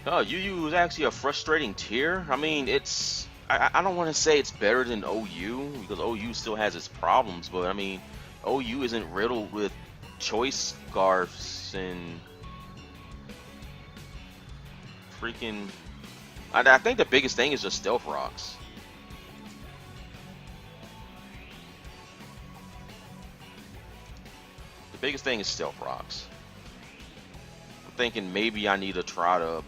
UU is actually a frustrating tier. I mean, it's... I don't want to say it's better than OU, because OU still has its problems, but I mean, OU isn't riddled with Choice Scarfs and... freaking... I think the biggest thing is just Stealth Rocks. The biggest thing is Stealth Rocks. I'm thinking maybe I need to try to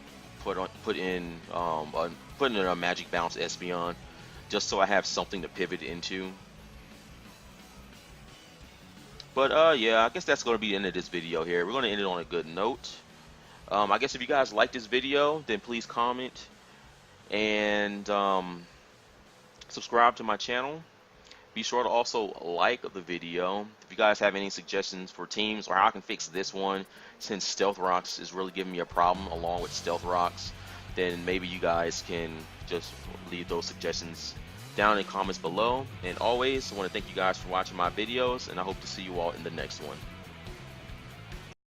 put in a Magic Bounce Espeon, just so I have something to pivot into. But yeah, I guess that's going to be the end of this video here. We're going to end it on a good note. I guess if you guys like this video, then please comment and subscribe to my channel. Be sure to also like the video. If you guys have any suggestions for teams or how I can fix this one, since Stealth Rocks is really giving me a problem along with Stealth Rocks, then maybe you guys can just leave those suggestions down in comments below. And always, I want to thank you guys for watching my videos, and I hope to see you all in the next one.